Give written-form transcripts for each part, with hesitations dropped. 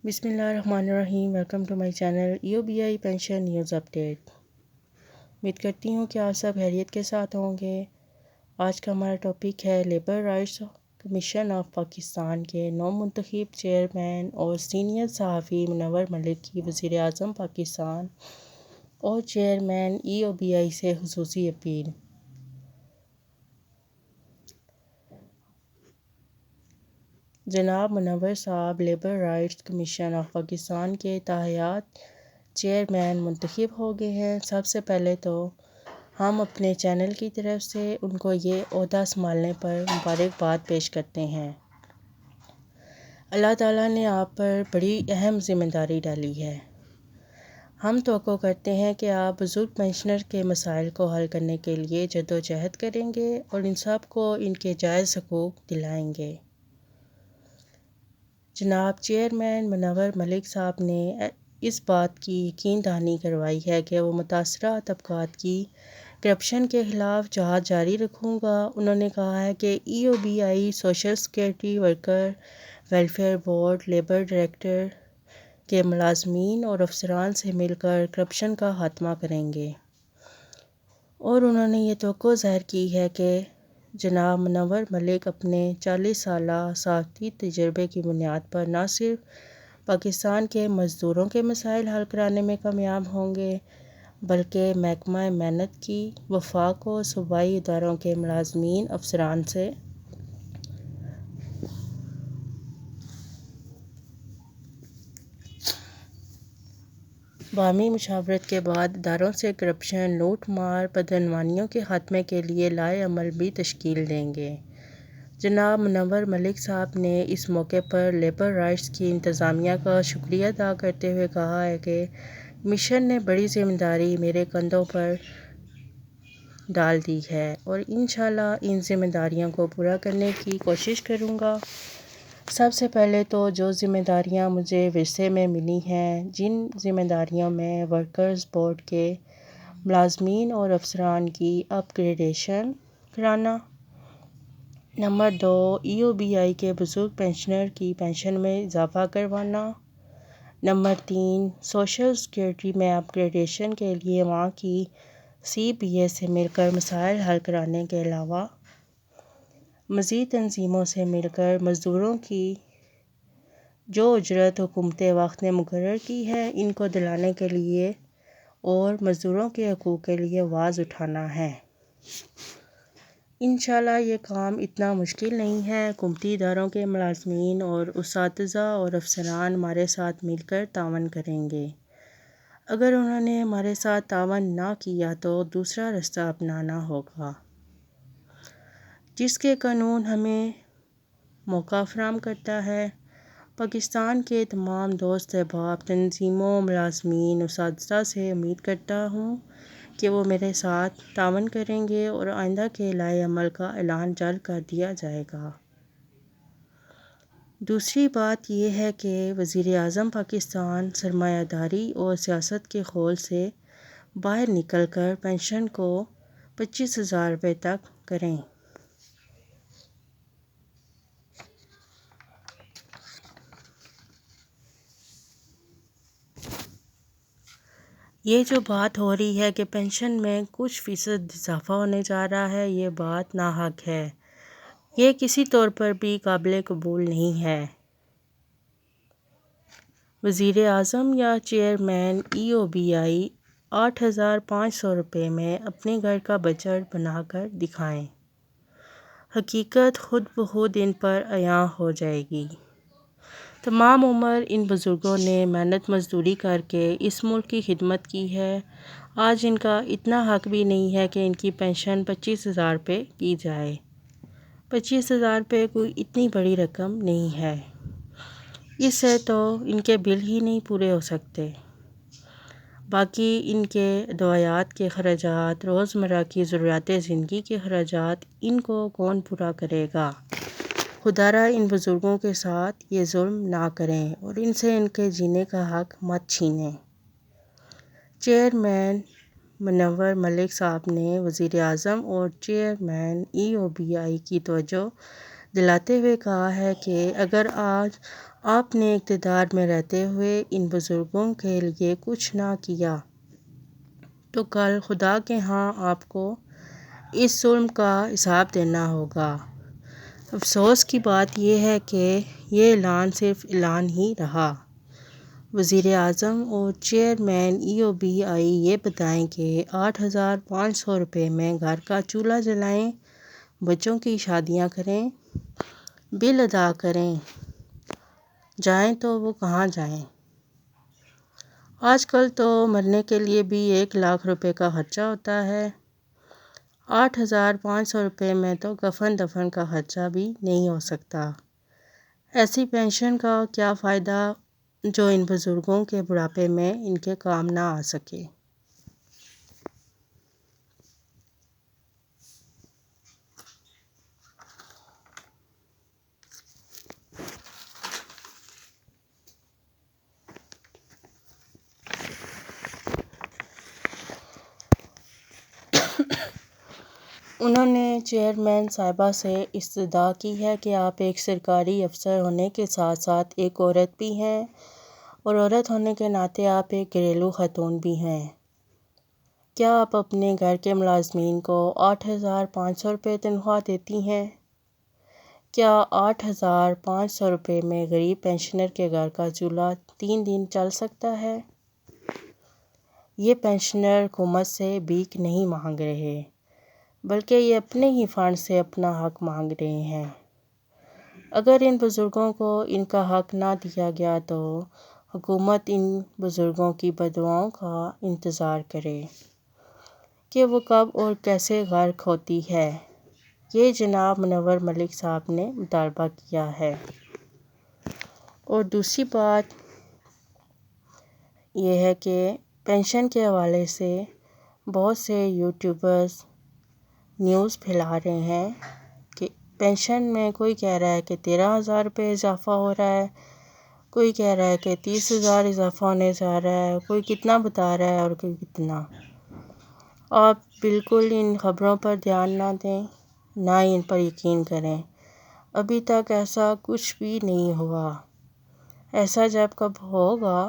بسم اللہ الرحمن الرحیم۔ Welcome to my channel EOBI pension news update. امید کرتی ہوں کہ آپ سب خیریت کے ساتھ ہوں گے۔ آج کا ہمارا ٹاپک ہے labour rights commission of Pakistan کے نو منتخب چیئرمین اور سینئر صحافی منور ملک کی وزیر اعظم پاکستان اور چیئرمین EOBI سے خصوصی اپیل۔ جناب منور صاحب labour rights commission of Pakistan کے تاحیات چیئرمین منتخب ہو گئے ہیں۔ سب سے پہلے تو ہم اپنے چینل کی طرف سے ان کو یہ عہدہ سنبھالنے پر مبارکباد پیش کرتے ہیں۔ اللہ تعالیٰ نے آپ پر بڑی اہم ذمہ داری ڈالی ہے۔ ہم توقع کرتے ہیں کہ آپ بزرگ پنشنر کے مسائل کو حل کرنے کے لیے جدوجہد کریں گے اور ان سب کو ان کے جائز حقوق دلائیں گے۔ جناب چیئرمین منور ملک صاحب نے اس بات کی یقین دہانی کروائی ہے کہ وہ متاثرہ طبقات کی کرپشن کے خلاف جہاد جاری رکھوں گا۔ انہوں نے کہا ہے کہ EOBI social security worker welfare board labour director کے ملازمین اور افسران سے مل کر کرپشن کا خاتمہ کریں گے، اور انہوں نے یہ توقع ظاہر کی ہے کہ جناب منور ملک اپنے 40 سالہ صحافتی تجربے کی بنیاد پر نہ صرف پاکستان کے مزدوروں کے مسائل حل کرانے میں کامیاب ہوں گے بلکہ محکمہ محنت کی وفاق و صوبائی اداروں کے ملازمین افسران سے باہمی مشاورت کے بعد اداروں سے کرپشن، لوٹ مار، بدعنوانیوں کے خاتمے کے لیے لائحہ عمل بھی تشکیل دیں گے۔ جناب منور ملک صاحب نے اس موقع پر لیبر رائٹس کی انتظامیہ کا شکریہ ادا کرتے ہوئے کہا ہے کہ کمیشن نے بڑی ذمہ داری میرے کندھوں پر ڈال دی ہے اور انشاءاللہ ان ذمہ داریوں کو پورا کرنے کی کوشش کروں گا۔ سب سے پہلے تو جو ذمہ داریاں مجھے ورثے میں ملی ہیں، جن ذمہ داریوں میں ورکرز بورڈ کے ملازمین اور افسران کی اپ گریڈیشن کرانا، نمبر 2 EOBI کے بزرگ پنشنر کی پنشن میں اضافہ کروانا، نمبر 3 سوشل سیکورٹی میں اپ گریڈیشن کے لیے وہاں کی CBA سے مل کر مسائل حل کرانے کے علاوہ مزید تنظیموں سے مل کر مزدوروں کی جو اجرت حکومت وقت نے مقرر کی ہے ان کو دلانے کے لیے اور مزدوروں کے حقوق کے لیے آواز اٹھانا ہے۔ انشاءاللہ یہ کام اتنا مشکل نہیں ہے۔ حکومتی اداروں کے ملازمین اور اساتذہ اور افسران ہمارے ساتھ مل کر تعاون کریں گے۔ اگر انہوں نے ہمارے ساتھ تعاون نہ کیا تو دوسرا راستہ اپنانا ہوگا، جس کے قانون ہمیں موقع فراہم کرتا ہے۔ پاکستان کے تمام دوست احباب، تنظیموں، ملازمین، اساتذہ سے امید کرتا ہوں کہ وہ میرے ساتھ تعاون کریں گے اور آئندہ کے لائحہ عمل کا اعلان جلد کر دیا جائے گا۔ دوسری بات یہ ہے کہ وزیر اعظم پاکستان سرمایہ داری اور سیاست کے خول سے باہر نکل کر پنشن کو 25,000 روپے تک کریں۔ یہ جو بات ہو رہی ہے کہ پنشن میں کچھ فیصد اضافہ ہونے جا رہا ہے، یہ بات ناحق ہے۔ یہ کسی طور پر بھی قابل قبول نہیں ہے۔ وزیر اعظم یا چیئرمین EOBI 8,500 روپے میں اپنے گھر کا بجٹ بنا کر دکھائیں۔ حقیقت خود بخود ان پر عیاں ہو جائے گی۔ تمام عمر ان بزرگوں نے محنت مزدوری کر کے اس ملک کی خدمت کی ہے۔ آج ان کا اتنا حق بھی نہیں ہے کہ ان کی پنشن 25,000 روپے کی جائے۔ 25,000 روپے کوئی اتنی بڑی رقم نہیں ہے، اس سے تو ان کے بل ہی نہیں پورے ہو سکتے۔ باقی ان کے ادویات کے خراجات، روزمرہ کی ضروریات زندگی کے خراجات، ان کو کون پورا کرے گا؟ خدارا ان بزرگوں کے ساتھ یہ ظلم نہ کریں اور ان سے ان کے جینے کا حق مت چھینیں۔ چیئرمین منور ملک صاحب نے وزیر اعظم اور چیئرمین EOBI کی توجہ دلاتے ہوئے کہا ہے کہ اگر آج آپ نے اقتدار میں رہتے ہوئے ان بزرگوں کے لیے کچھ نہ کیا تو کل خدا کے ہاں آپ کو اس ظلم کا حساب دینا ہوگا۔ افسوس کی بات یہ ہے کہ یہ اعلان صرف اعلان ہی رہا۔ وزیر اعظم اور چیئرمین EOB یہ بتائیں کہ 8,500 روپے میں گھر کا چولہا جلائیں، بچوں کی شادیاں کریں، بل ادا کریں، جائیں تو وہ کہاں جائیں؟ آج کل تو مرنے کے لیے بھی 1 لاکھ روپے کا خرچہ ہوتا ہے۔ 8,500 روپے میں تو کفن دفن کا خرچہ بھی نہیں ہو سکتا۔ ایسی پینشن کا کیا فائدہ جو ان بزرگوں کے بڑھاپے میں ان کے کام نہ آ سکے۔ انہوں نے چیئرمین صاحبہ سے استدعا کی ہے کہ آپ ایک سرکاری افسر ہونے کے ساتھ ساتھ ایک عورت بھی ہیں اور عورت ہونے کے ناطے آپ ایک گھریلو خاتون بھی ہیں۔ کیا آپ اپنے گھر کے ملازمین کو 8,500 روپے تنخواہ دیتی ہیں؟ کیا 8,500 روپے میں غریب پینشنر کے گھر کا چولہا 3 دن چل سکتا ہے؟ یہ پینشنر حکومت سے بھیک نہیں مانگ رہے بلکہ یہ اپنے ہی فنڈ سے اپنا حق مانگ رہے ہیں۔ اگر ان بزرگوں کو ان کا حق نہ دیا گیا تو حکومت ان بزرگوں کی بددعاؤں کا انتظار کرے کہ وہ کب اور کیسے غرق ہوتی ہے۔ یہ جناب منور ملک صاحب نے مطالبہ کیا ہے۔ اور دوسری بات یہ ہے کہ پینشن کے حوالے سے بہت سے یوٹیوبرز نیوز پھیلا رہے ہیں کہ پینشن میں کوئی کہہ رہا ہے کہ 13,000 روپے اضافہ ہو رہا ہے، کوئی کہہ رہا ہے کہ 30,000 اضافہ ہونے جا رہا ہے، کوئی کتنا بتا رہا ہے اور کوئی کتنا۔ آپ بالکل ان خبروں پر دھیان نہ دیں، نہ ہی ان پر یقین کریں۔ ابھی تک ایسا کچھ بھی نہیں ہوا۔ ایسا جب کب ہوگا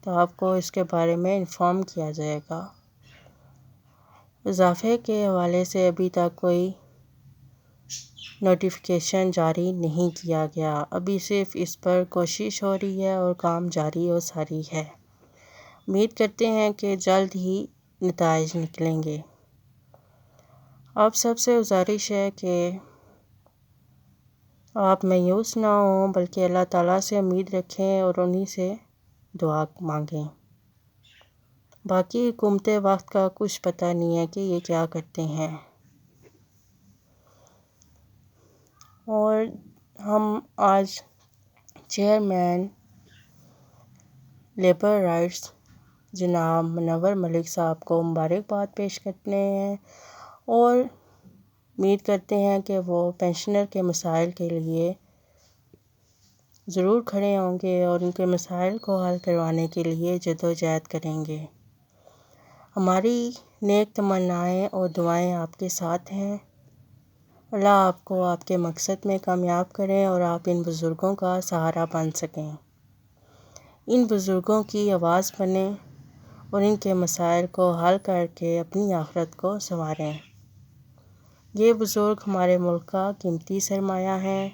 تو آپ کو اس کے بارے میں انفارم کیا جائے گا۔ اضافے کے حوالے سے ابھی تک کوئی نوٹیفیکیشن جاری نہیں کیا گیا، ابھی صرف اس پر کوشش ہو رہی ہے اور کام جاری و ساری ہے۔ امید کرتے ہیں کہ جلد ہی نتائج نکلیں گے۔ آپ سب سے گزارش ہے کہ آپ مایوس نہ ہوں بلکہ اللہ تعالیٰ سے امید رکھیں اور انہی سے دعا مانگیں۔ باقی حکومت وقت کا کچھ پتہ نہیں ہے کہ یہ کیا کرتے ہیں۔ اور ہم آج چیئرمین لیبر رائٹس جناب منور ملک صاحب کو مبارکباد پیش کرتے ہیں اور امید کرتے ہیں کہ وہ پینشنر کے مسائل کے لیے ضرور کھڑے ہوں گے اور ان کے مسائل کو حل کروانے کے لیے جدوجہد کریں گے۔ ہماری نیک تمنائیں اور دعائیں آپ کے ساتھ ہیں۔ اللہ آپ کو آپ کے مقصد میں کامیاب کریں اور آپ ان بزرگوں کا سہارا بن سکیں، ان بزرگوں کی آواز بنیں اور ان کے مسائل کو حل کر کے اپنی آخرت کو سنواریں۔ یہ بزرگ ہمارے ملک کا قیمتی سرمایہ ہیں۔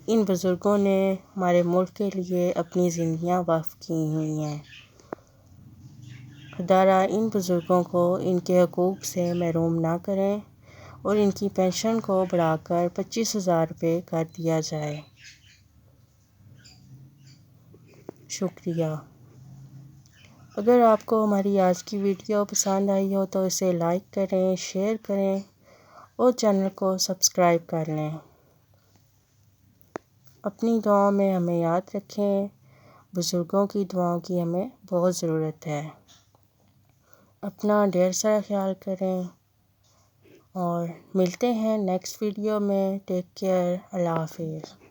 ان بزرگوں نے ہمارے ملک کے لیے اپنی زندگیاں وقف کی ہوئی ہیں۔ خدا را ان بزرگوں کو ان کے حقوق سے محروم نہ کریں اور ان کی پینشن کو بڑھا کر 25,000 روپے کر دیا جائے۔ شکریہ۔ اگر آپ کو ہماری آج کی ویڈیو پسند آئی ہو تو اسے لائک کریں، شیئر کریں اور چینل کو سبسکرائب کر لیں۔ اپنی دعاؤں میں ہمیں یاد رکھیں، بزرگوں کی دعاؤں کی ہمیں بہت ضرورت ہے۔ اپنا ڈھیر سارا خیال کریں اور ملتے ہیں نیکسٹ ویڈیو میں۔ Take care. اللہ حافظ۔